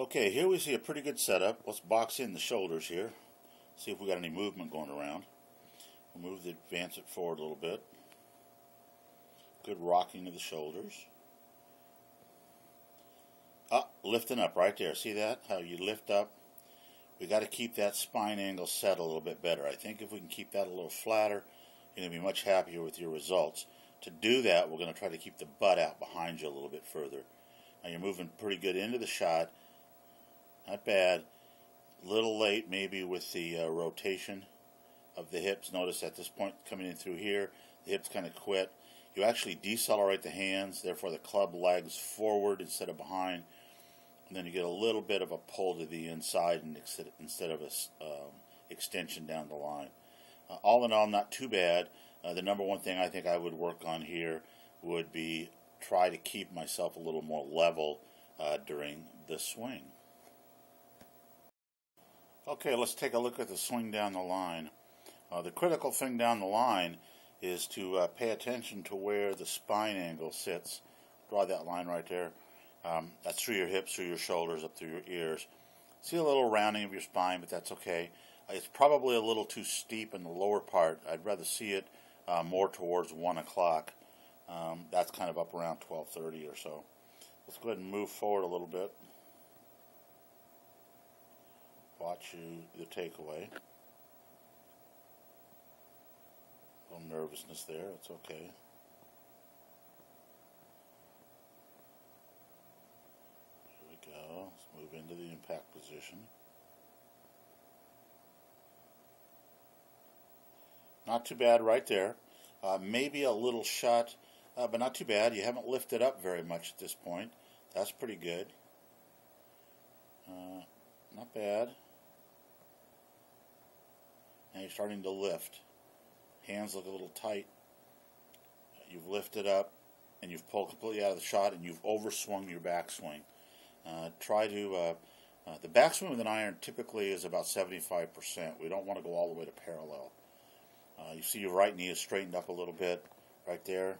Okay, here we see a pretty good setup. Let's box in the shoulders here. See if we got any movement going around. We'll advance it forward a little bit. Good rocking of the shoulders. Lifting up right there. See that? How you lift up? We got to keep that spine angle set a little bit better. I think if we can keep that a little flatter, you're going to be much happier with your results. To do that, we're going to try to keep the butt out behind you a little bit further. Now you're moving pretty good into the shot. Not bad. A little late maybe with the rotation of the hips. Notice at this point coming in through here, the hips kind of quit. You actually decelerate the hands, therefore the club legs forward instead of behind. And then you get a little bit of a pull to the inside instead of a extension down the line. All in all, not too bad. The number one thing I think I would work on here would be try to keep myself a little more level during the swing. Okay, let's take a look at the swing down the line. The critical thing down the line is to pay attention to where the spine angle sits. Draw that line right there. That's through your hips, through your shoulders, up through your ears. See a little rounding of your spine, but that's okay. It's probably a little too steep in the lower part. I'd rather see it more towards 1 o'clock. That's kind of up around 12:30 or so. Let's go ahead and move forward a little bit. Watch the takeaway. A little nervousness there. It's okay. Here we go. Let's move into the impact position. Not too bad right there. Maybe a little shot, but not too bad. You haven't lifted up very much at this point. That's pretty good. Not bad. Now you're starting to lift. Hands look a little tight. You've lifted up, and you've pulled completely out of the shot, and you've overswung your backswing. The backswing with an iron typically is about 75%. We don't want to go all the way to parallel. You see your right knee is straightened up a little bit right there.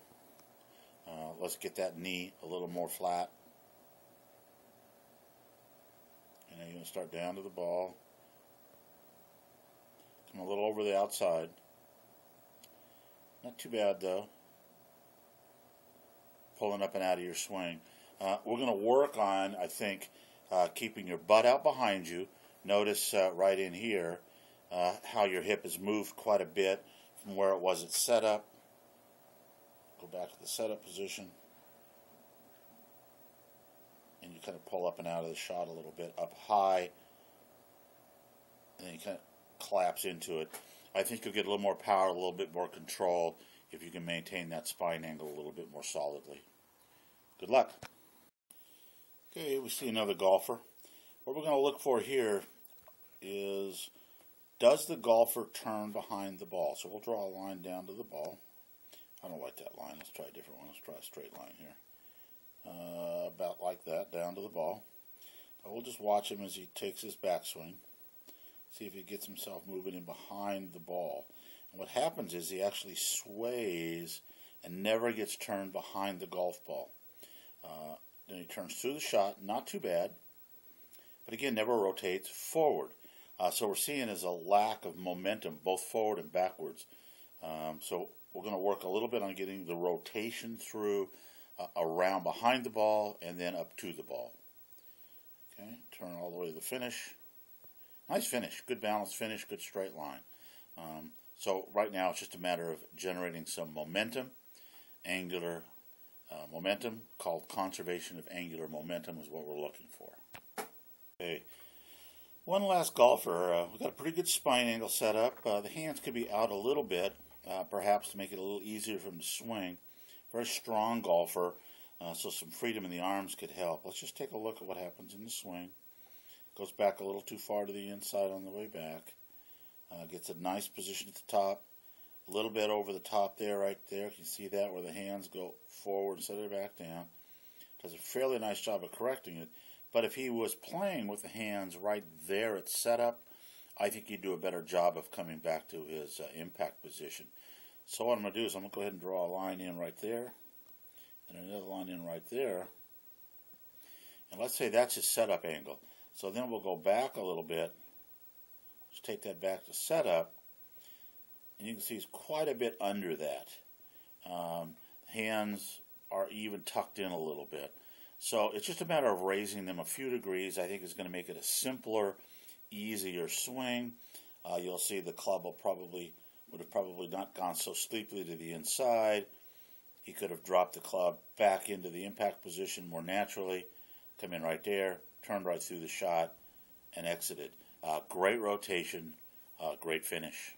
Let's get that knee a little more flat. And then you're going to start down to the ball. Come a little over the outside. Not too bad though. Pulling up and out of your swing. We're going to work on, I think, keeping your butt out behind you. Notice right in here how your hip has moved quite a bit from where it was at setup. Go back to the setup position. And you kind of pull up and out of the shot a little bit, up high. And then you kind of collapse into it. I think you'll get a little more power, a little bit more control if you can maintain that spine angle a little bit more solidly. Good luck. Okay, we see another golfer. What we're going to look for here is, does the golfer turn behind the ball? So we'll draw a line down to the ball. I don't like that line. Let's try a different one. Let's try a straight line here. About like that, down to the ball. Now we'll just watch him as he takes his backswing. See if he gets himself moving in behind the ball. And what happens is he actually sways and never gets turned behind the golf ball. Then he turns through the shot, not too bad, but again, never rotates forward. So we're seeing is a lack of momentum, both forward and backwards. So we're going to work a little bit on getting the rotation through around behind the ball and then up to the ball. Okay, turn all the way to the finish. Nice finish, good balanced finish, good straight line. So right now it's just a matter of generating some momentum, angular momentum, called conservation of angular momentum is what we're looking for. Okay, one last golfer. We've got a pretty good spine angle set up. The hands could be out a little bit, perhaps to make it a little easier for him to swing. Very strong golfer, so some freedom in the arms could help. Let's just take a look at what happens in the swing. Goes back a little too far to the inside on the way back. Gets a nice position at the top. A little bit over the top there, right there. You can see that where the hands go forward instead of back down. Does a fairly nice job of correcting it. But if he was playing with the hands right there at setup, I think he'd do a better job of coming back to his impact position. So what I'm going to do is I'm going to go ahead and draw a line in right there. And another line in right there. And let's say that's his setup angle. So then we'll go back a little bit. Just take that back to setup. And you can see it's quite a bit under that. Hands are even tucked in a little bit. So it's just a matter of raising them a few degrees. I think it's going to make it a simpler, easier swing. You'll see the club would have probably not gone so steeply to the inside. He could have dropped the club back into the impact position more naturally, come in right there, turned right through the shot, and exited. Great rotation, great finish.